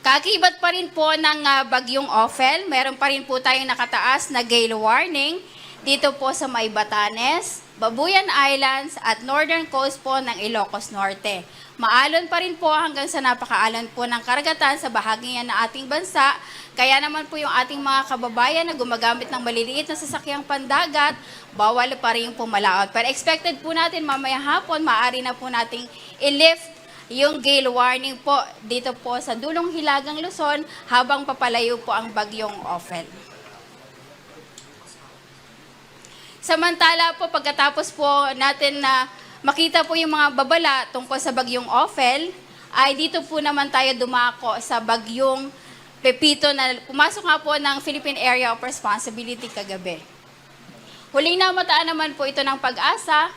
Kakibat pa rin po ng bagyong Ophel. Meron pa rin po tayong nakataas na gale warning dito po sa may Batanes, Babuyan Islands at northern coast po ng Ilocos Norte. Maalon pa rin po hanggang sa napakaalon po ng karagatan sa bahagi yan ng ating bansa. Kaya naman po yung ating mga kababayan na gumagamit ng maliliit na sasakyang pandagat, bawal pa rin pumalaot. Pero expected po natin mamaya hapon, maaari na po nating i-lift yung gale warning po dito po sa dulong Hilagang Luzon habang papalayo po ang bagyong Ophel. Samantala po, pagkatapos po natin na makita po yung mga babala tungkol sa bagyong Ophel, ay dito po naman tayo dumako sa bagyong Pepito na pumasok nga po ng Philippine Area of Responsibility kagabi. Huling namataan naman po ito ng Pag-asa,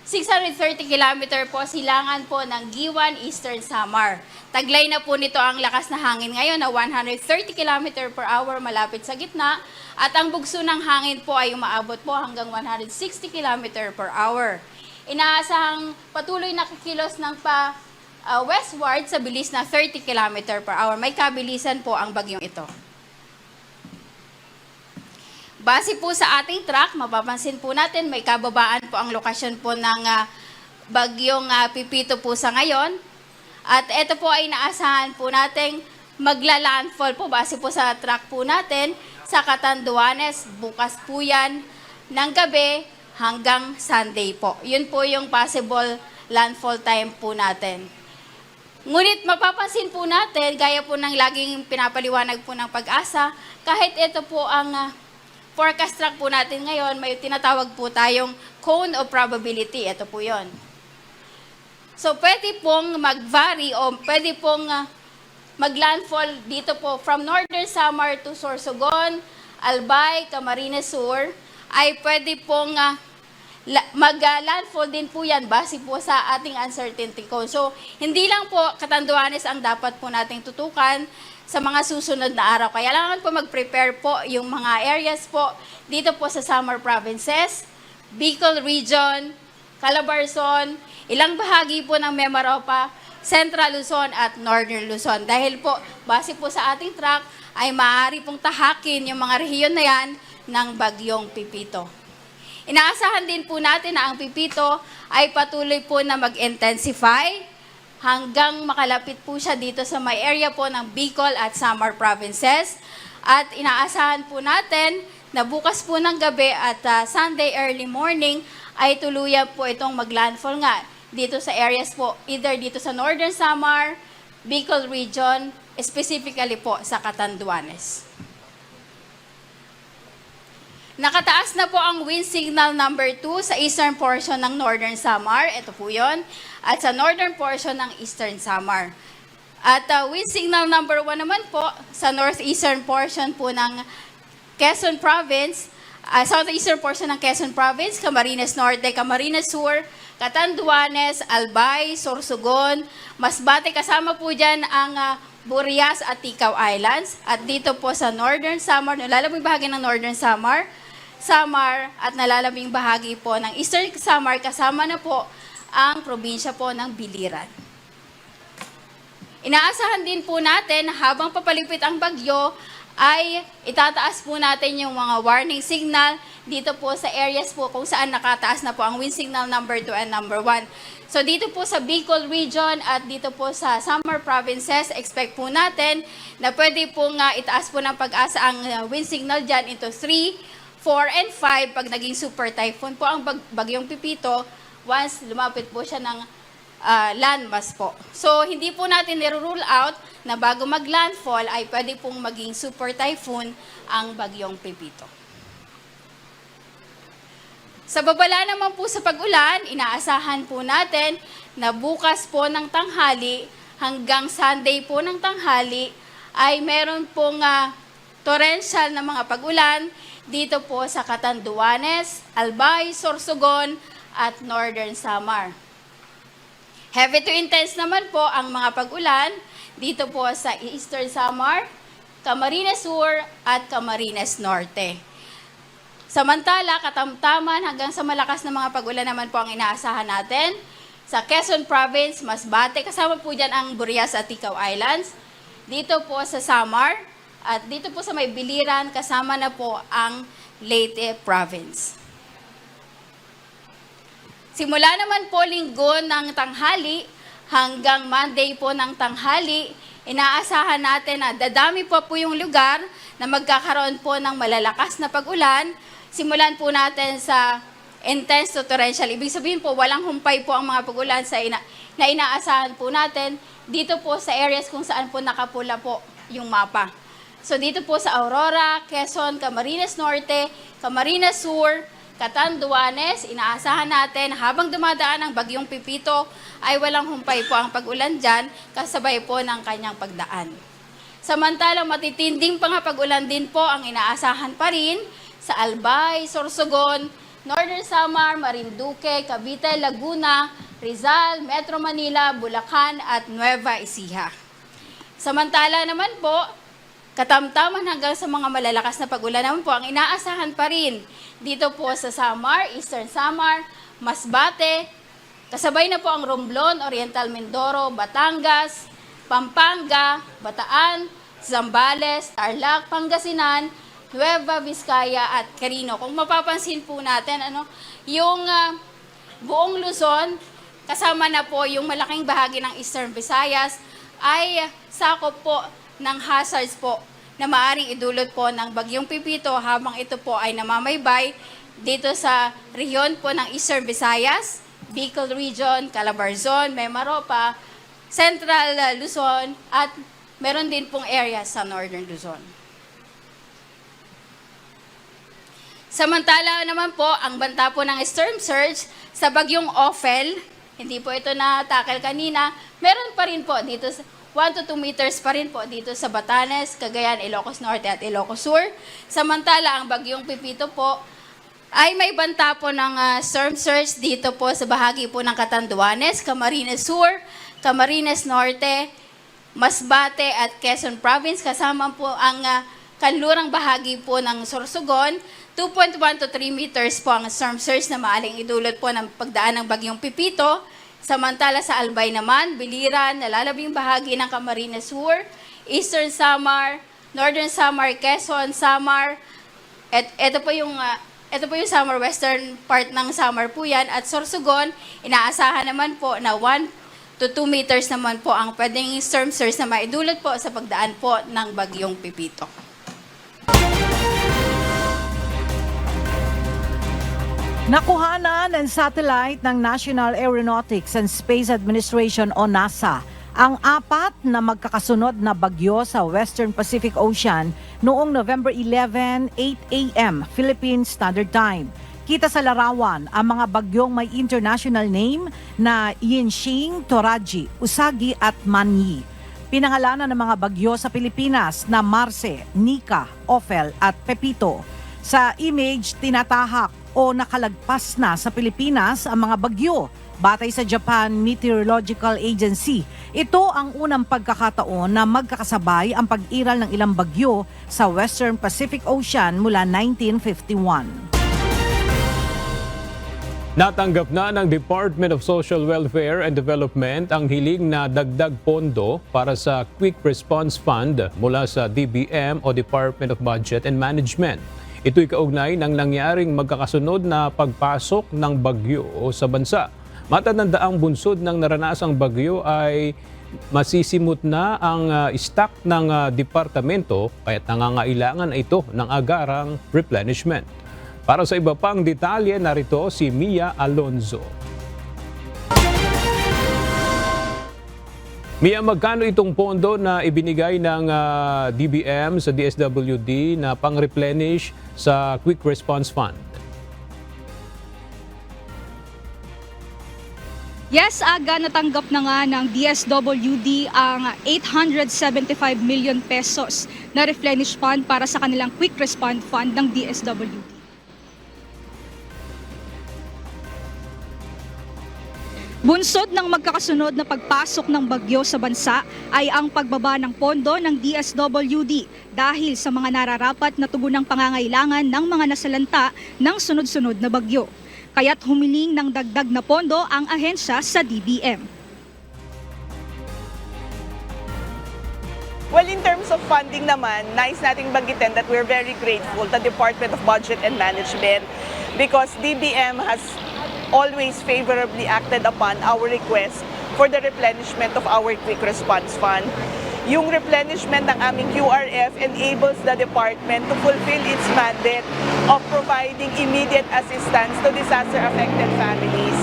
630 km po silangan po ng Giwan, Eastern Samar. Taglay na po nito ang lakas na hangin ngayon na 130 km per hour malapit sa gitna at ang bugso ng hangin po ay umaabot po hanggang 160 km per hour. Inaasahang patuloy na kikilos ng westward sa bilis na 30 km per hour. May kabilisan po ang bagyong ito. Base po sa ating track, mapapansin po natin may kababaan po ang lokasyon po ng bagyong Pepito po sa ngayon. At ito po ay naasahan po nating magla-landfall po base po sa track po natin sa Catanduanes. Bukas po yan ng gabi hanggang Sunday po. Yun po yung possible landfall time po natin. Ngunit mapapansin po natin, gaya po ng laging pinapaliwanag po ng Pag-asa, kahit ito po ang forecast track po natin ngayon, may tinatawag po tayong cone of probability. Ito po yon. So, pwede pong mag-vary o pwede pong mag-landfall dito po from Northern Samar to Sorsogon, Albay, Camarines Sur, ay pwede pong mag-landfall din po yan base po sa ating uncertainty cone. So, hindi lang po Catanduanes ang dapat po nating tutukan sa mga susunod na araw. Kaya kailangan po mag-prepare po yung mga areas po dito po sa Samar Provinces, Bicol Region, Calabarzon, ilang bahagi po ng Mimaropa, Central Luzon at Northern Luzon. Dahil po, base po sa ating track, ay maaari pong tahakin yung mga rehiyon na yan ng bagyong Pipito. Inaasahan din po natin na ang Pipito ay patuloy po na mag-intensify hanggang makalapit po siya dito sa may area po ng Bicol at Samar provinces. At inaasahan po natin na bukas po ng gabi at Sunday early morning ay tuluyan po itong maglandfall nga dito sa areas po, either dito sa Northern Samar, Bicol Region, specifically po sa Catanduanes. Nakataas na po ang wind signal number 2 sa eastern portion ng Northern Samar, ito po yun, at sa northern portion ng Eastern Samar. At wind signal number 1 naman po sa northeastern portion po ng Quezon Province, southeastern portion ng Quezon Province, Camarines Norte, Camarines Sur, Catanduanes, Albay, Sorsogon, Masbate, kasama po dyan ang Burias at Ticao Islands. At dito po sa Northern Samar, nalalabing bahagi ng Northern Samar, at nalalabing bahagi po ng Eastern Samar, kasama na po ang probinsya po ng Biliran. Inaasahan din po natin na habang papalipit ang bagyo, ay itataas po natin yung mga warning signal dito po sa areas po kung saan nakataas na po ang wind signal number 2 and number 1. So dito po sa Bicol Region at dito po sa Samar provinces, expect po natin na pwede po nga itaas po ng pag-asa ang wind signal dyan into 3, 4, and 5 pag naging super typhoon po ang bagyong Pipito once lumapit po siya ng landmass po. So, hindi po natin nirule out na bago mag-landfall ay pwede pong maging super typhoon ang bagyong Pipito. Sa babala naman po sa pag-ulan, inaasahan po natin na bukas po ng tanghali hanggang Sunday po ng tanghali ay meron pong torrential na mga pag-ulan dito po sa Catanduanes, Albay, Sorsogon at Northern Samar. Heavy to intense naman po ang mga pag-ulan dito po sa Eastern Samar, Camarines Sur at Camarines Norte. Samantala, katamtaman hanggang sa malakas na mga pag-ulan naman po ang inaasahan natin. Sa Quezon Province, Masbate, kasama po dyan ang Burias at Ticao Islands. Dito po sa Samar at dito po sa may Biliran, kasama na po ang Leyte Province. Simula naman po linggo ng tanghali hanggang Monday po ng tanghali, inaasahan natin na dadami po yung lugar na magkakaroon po ng malalakas na pag-ulan. Simulan po natin sa intense to torrential. Ibig sabihin po, walang humpay po ang mga pag-ulan na inaasahan po natin dito po sa areas kung saan po nakapula po yung mapa. So dito po sa Aurora, Quezon, Camarines Norte, Camarines Sur, Catanduanes, inaasahan natin habang dumadaan ang bagyong Pipito ay walang humpay po ang pag-ulan dyan kasabay po ng kanyang pagdaan. Samantalang matitinding pag-ulan din po ang inaasahan pa rin sa Albay, Sorsogon, Northern Samar, Marinduque, Cavite, Laguna, Rizal, Metro Manila, Bulacan at Nueva Ecija. Samantala naman po, katamtaman hanggang sa mga malalakas na pag-ulan naman po ang inaasahan pa rin dito po sa Samar, Eastern Samar, Masbate, kasabay na po ang Romblon, Oriental Mindoro, Batangas, Pampanga, Bataan, Zambales, Tarlac, Pangasinan, Nueva Vizcaya at Quirino. Kung mapapansin po natin, yung buong Luzon, kasama na po yung malaking bahagi ng Eastern Visayas, ay sakop po ng hazards po na maaring idulot po ng bagyong Pipito habang ito po ay namamaybay dito sa rehiyon po ng Eastern Visayas, Bicol Region, Calabarzon, Mimaropa, Central Luzon at meron din pong area sa Northern Luzon. Samantala naman po, ang banta po ng storm surge sa bagyong Ophel, hindi po ito na-tackle kanina, meron pa rin po dito 1 to 2 meters pa rin po dito sa Batanes, Cagayan, Ilocos Norte at Ilocos Sur. Samantala, ang bagyong Pipito po ay may banta po ng storm surge dito po sa bahagi po ng Catanduanes, Camarines Sur, Camarines Norte, Masbate at Quezon Province. Kasama po ang kanlurang bahagi po ng Sorsogon, 2.1 to 3 meters po ang storm surge na maaling idulot po ng pagdaan ng bagyong Pipito. Samantala sa Albay naman, Biliran, nalalabing bahagi ng Camarines Sur, Eastern Samar, Northern Samar, Quezon, Samar, ito po yung Samar, western part ng Samar po yan, at Sorsogon, inaasahan naman po na 1 to 2 meters naman po ang pwedeng storm surge na maidulot po sa pagdaan po ng bagyong Pipito. Nakuhanan ng satellite ng National Aeronautics and Space Administration o NASA ang 4 na magkakasunod na bagyo sa Western Pacific Ocean noong November 11, 8 a.m. Philippine Standard Time. Kita sa larawan ang mga bagyong may international name na Yinxing, Toraji, Usagi at Manyi. Pinangalanan ng mga bagyo sa Pilipinas na Marce, Nika, Ophel at Pepito. Sa image, tinatahak o nakalagpas na sa Pilipinas ang mga bagyo. Batay sa Japan Meteorological Agency, ito ang unang pagkakataon na magkakasabay ang pag-iral ng ilang bagyo sa Western Pacific Ocean mula 1951. Natanggap na ng Department of Social Welfare and Development ang hiling na dagdag pondo para sa Quick Response Fund mula sa DBM o Department of Budget and Management. Ito'y kaugnay ng nangyaring magkakasunod na pagpasok ng bagyo sa bansa. Matatanda ang bunsod ng naranasang bagyo ay masisimot na ang stock ng departamento kaya't nangangailangan ito ng agarang replenishment. Para sa iba pang detalye, narito si Mia Alonzo. Mia, magkano itong pondo na ibinigay ng DBM sa DSWD na pang-replenish sa Quick Response Fund? Yes, Aga, natanggap na nga ng DSWD ang 875 million pesos na replenish fund para sa kanilang Quick Response Fund ng DSWD. Bunsod ng magkakasunod na pagpasok ng bagyo sa bansa ay ang pagbaba ng pondo ng DSWD dahil sa mga nararapat na tugunang pangangailangan ng mga nasalanta ng sunod-sunod na bagyo. Kaya't humiling ng dagdag na pondo ang ahensya sa DBM. Well, in terms of funding naman, nais nating banggitin that we're very grateful to the Department of Budget and Management because DBM has always favorably acted upon our request for the replenishment of our Quick Response Fund. Yung replenishment ng aming QRF enables the department to fulfill its mandate of providing immediate assistance to disaster-affected families.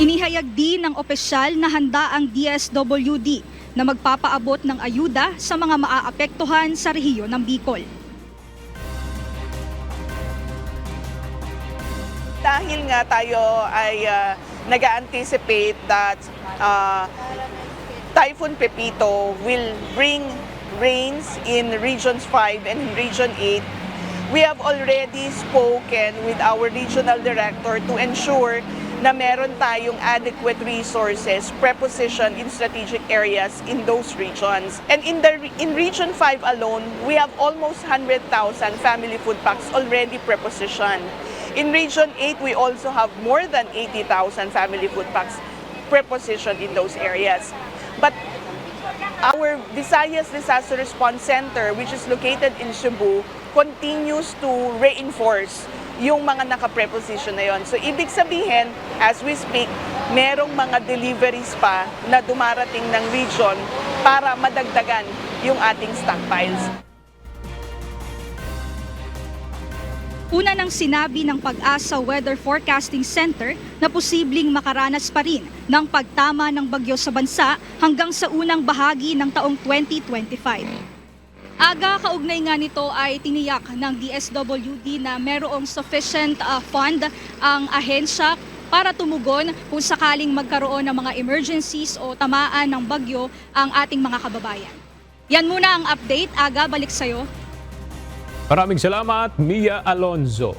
Inihayag din ng opisyal na handa ang DSWD na magpapaabot ng ayuda sa mga maaapektuhan sa rehiyon ng Bicol. Dahil nga tayo ay nag-anticipate that Typhoon Pepito will bring rains in Regions 5 and Region 8, we have already spoken with our regional director to ensure na meron tayong adequate resources prepositioned in strategic areas in those regions. And in Region 5 alone, we have almost 100,000 family food packs already prepositioned. In Region 8, we also have more than 80,000 family food packs prepositioned in those areas. But our Visayas Disaster Response Center, which is located in Cebu, continues to reinforce yung mga naka-preposition na yon. So, ibig sabihin, as we speak, merong mga deliveries pa na dumarating ng region para madagdagan yung ating stockpiles. Una nang sinabi ng Pag-asa Weather Forecasting Center na posibleng makaranas pa rin ng pagtama ng bagyo sa bansa hanggang sa unang bahagi ng taong 2025. Aga, kaugnay nga nito ay tiniyak ng DSWD na merong sufficient fund ang ahensya para tumugon kung sakaling magkaroon ng mga emergencies o tamaan ng bagyo ang ating mga kababayan. Yan muna ang update. Aga, balik sa'yo. Maraming salamat, Mia Alonzo.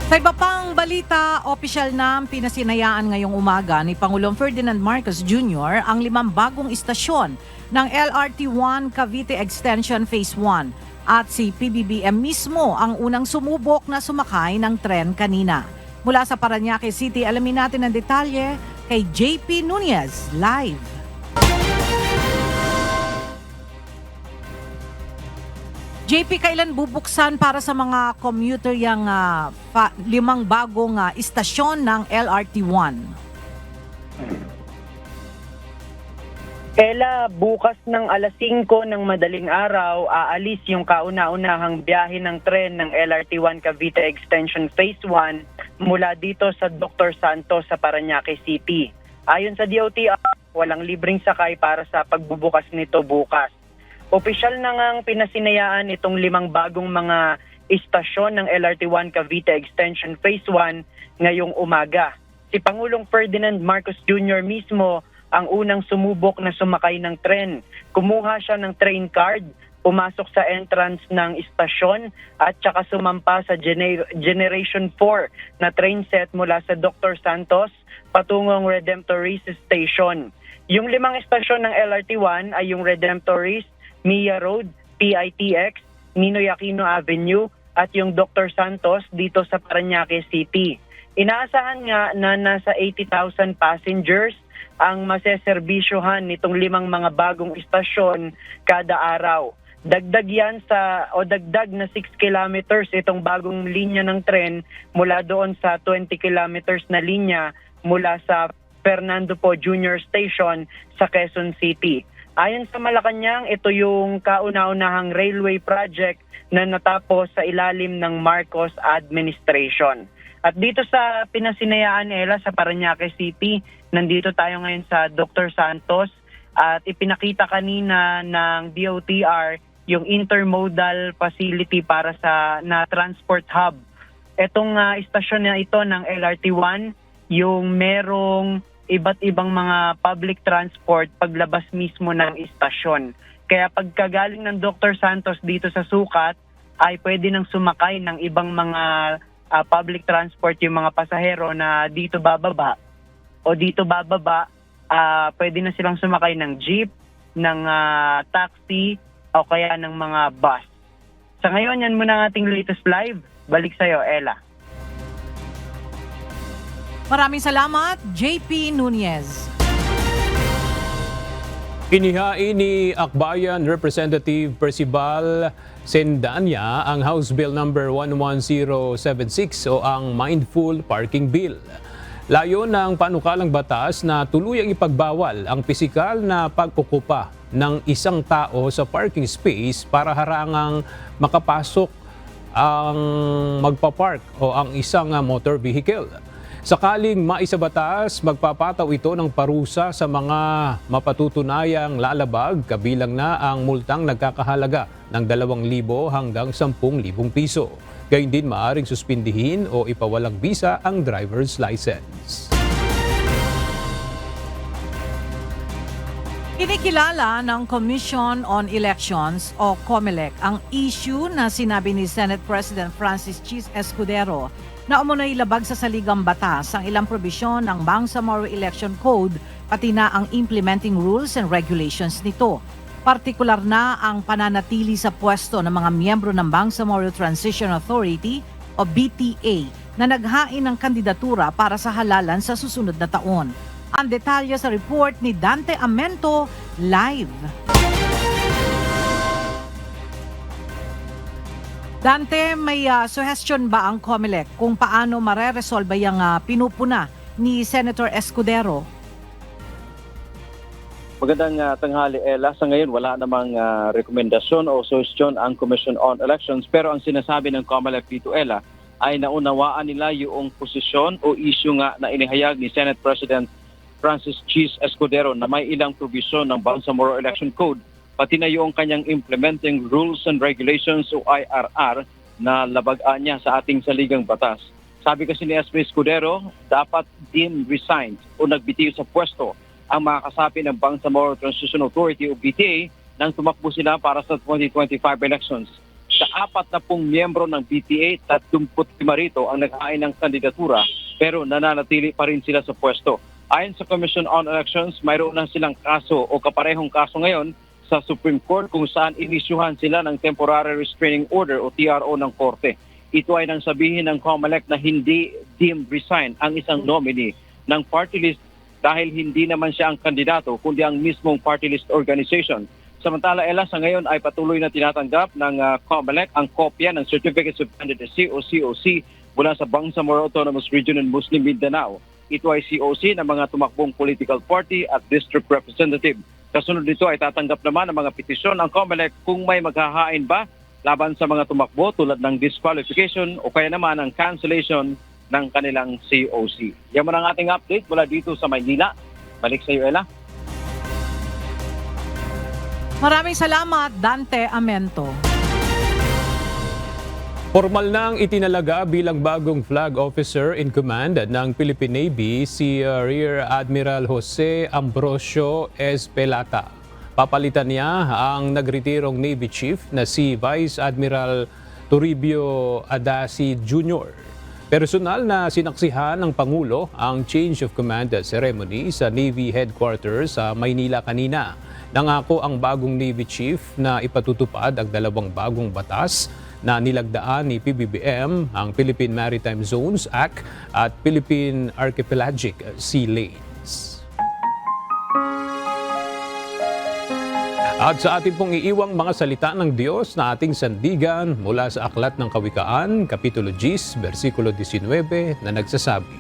Sa iba pang ibang balita, opisyal na pinasinayaan ngayong umaga ni Pangulong Ferdinand Marcos Jr. ang 5 bagong istasyon ng LRT1 Cavite Extension Phase 1 at si PBBM mismo ang unang sumubok na sumakay ng tren kanina. Mula sa Parañaque City, alamin natin ang detalye kay JP Nunez live. JP, kailan bubuksan para sa mga commuter yung 5 bagong istasyon ng LRT1? Ella, bukas ng alas 5 ng madaling araw, aalis yung kauna-unahang biyahe ng tren ng LRT1 Cavite Extension Phase 1 mula dito sa Dr. Santos sa Parañaque City. Ayon sa DOTR, walang libreng sakay para sa pagbubukas nito bukas. Opisyal na ngang pinasinayaan itong 5 bagong mga istasyon ng LRT1 Cavite Extension Phase 1 ngayong umaga. Si Pangulong Ferdinand Marcos Jr. mismo ang unang sumubok na sumakay ng tren. Kumuha siya ng train card, pumasok sa entrance ng istasyon at saka sumampa sa Generation 4 na train set mula sa Dr. Santos patungong Redemptorist Station. Yung 5 istasyon ng LRT1 ay yung Redemptorist, Mia Road, PITX, Ninoy Aquino Avenue at yung Dr. Santos dito sa Parañaque City. Inaasahan nga na nasa 80,000 passengers ang maseserbisyohan nitong 5 mga bagong istasyon kada araw. Dagdag na 6 kilometers itong bagong linya ng tren mula doon sa 20 kilometers na linya mula sa Fernando Po Jr. Station sa Quezon City. Ayon sa Malacanang, ito yung kauna-unahang railway project na natapos sa ilalim ng Marcos administration. At dito sa pinasinayaan nila sa Parañaque City, nandito tayo ngayon sa Dr. Santos at ipinakita kanina ng DOTR yung intermodal facility para na transport hub. Itong istasyon na ito ng LRT1, yung merong iba't ibang mga public transport paglabas mismo ng istasyon. Kaya pagkagaling ng Dr. Santos dito sa sukat, ay pwede nang sumakay ng ibang mga public transport yung mga pasahero na dito bababa. Pwede na silang sumakay ng jeep, ng taxi, o kaya ng mga bus. Sa ngayon, yan muna ang ating latest live. Balik sa'yo, Ella. Maraming salamat, JP Nunez. Inihain ni Akbayan Representative Percival Sendanya ang House Bill number 11076 o ang Mindful Parking Bill. Layon ng panukalang batas na tuluyang ipagbawal ang pisikal na pagkukupa ng isang tao sa parking space para harangang makapasok ang magpapark o ang isang motor vehicle. Sakaling maisabatas, magpapataw ito ng parusa sa mga mapatutunayang lalabag, kabilang na ang multang nagkakahalaga ng 2,000 hanggang 10,000 piso. Gayun din maaaring suspindihin o ipawalang bisa ang driver's license. Kinikilala ng Commission on Elections o COMELEC ang issue na sinabi ni Senate President Francis Chis Escudero na umunoy labag sa saligang batas ang ilang probisyon ng Bangsamoro Election Code pati na ang implementing rules and regulations nito. Partikular na ang pananatili sa pwesto ng mga miyembro ng Bangsamoro Transition Authority o BTA na naghain ng kandidatura para sa halalan sa susunod na taon. Ang detalye sa report ni Dante Amento live. Dante, may suggestion ba ang COMELEC kung paano mareresolba yung pinupuna ni Senator Escudero? Magandang tanghali, Ella. Sa ngayon, wala namang rekomendasyon o suggestion ang Commission on Elections. Pero ang sinasabi ng COMELEC dito, Ella, ay naunawaan nila yung posisyon o issue nga na inihayag ni Senate President Francis Chis Escudero na may ilang provision ng Bangsamoro Election Code, pati na yung kanyang implementing rules and regulations o IRR na labagaan niya sa ating saligang batas. Sabi kasi ni SP Escudero, dapat din resign o nagbitiw sa pwesto ang mga kasapi ng Bangsamoro Transition Authority o BTA nang tumakbo sila para sa 2025 elections. Sa 40 miyembro ng BTA, 35 rito ang naghain ng kandidatura pero nananatili pa rin sila sa pwesto. Ayon sa Commission on Elections, mayroon na silang kaso o kaparehong kaso ngayon sa Supreme Court kung saan inisyuhan sila ng Temporary Restraining Order o TRO ng Korte. Ito ay nang sabihin ng COMELEC na hindi deemed resign ang isang nominee ng party list dahil hindi naman siya ang kandidato kundi ang mismong party list organization. Samantala, Ella, sa ngayon ay patuloy na tinatanggap ng COMELEC ang kopya ng Certificates of Candidacy o COC mula sa Bangsamoro Autonomous Region and Muslim Mindanao. Ito ay COC ng mga tumakbong political party at district representative. Kasunod nito ay tatanggap naman ng mga petisyon ang COMELEC kung may maghahain ba laban sa mga tumakbo tulad ng disqualification o kaya naman ang cancellation ng kanilang COC. Yan mo ang ating update mula dito sa Maynila. Balik sa iyo, Ella. Maraming salamat, Dante Amento. Formal nang itinalaga bilang bagong flag officer in command ng Philippine Navy si Rear Admiral Jose Ambrosio Espelata. Papalitan niya ang nagretirong Navy Chief na si Vice Admiral Toribio Adasi Jr. Personal na sinaksihan ng Pangulo ang change of command ceremony sa Navy Headquarters sa Maynila kanina. Nangako ang bagong Navy Chief na ipatutupad ang dalawang bagong batas na nilagdaan ni PBBM, ang Philippine Maritime Zones Act at Philippine Archipelagic Sea Lanes. At sa ating pong iiwang mga salita ng Diyos na ating sandigan mula sa Aklat ng Kawikaan, Kapitulo 10, versikulo 19 na nagsasabi,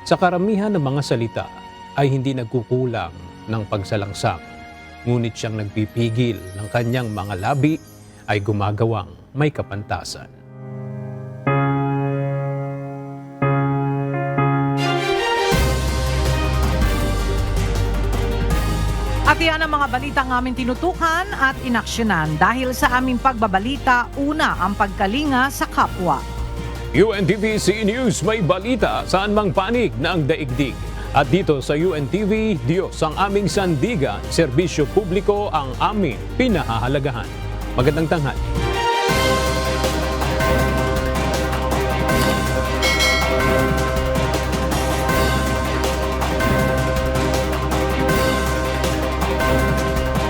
sa karamihan ng mga salita ay hindi nagkukulang ng pagsalangsang, ngunit siyang nagpipigil ng kanyang mga labi ay gumagawang may kapantasan. At yan ang mga balitang aming tinutukan at inaksyonan dahil sa aming pagbabalita, una ang pagkalinga sa kapwa. UNTV News may balita saan mang panig ng daigdig. At dito sa UNTV, Diyos ang aming sandigan, serbisyo publiko ang aming pinahahalagahan. Magandang tanghali.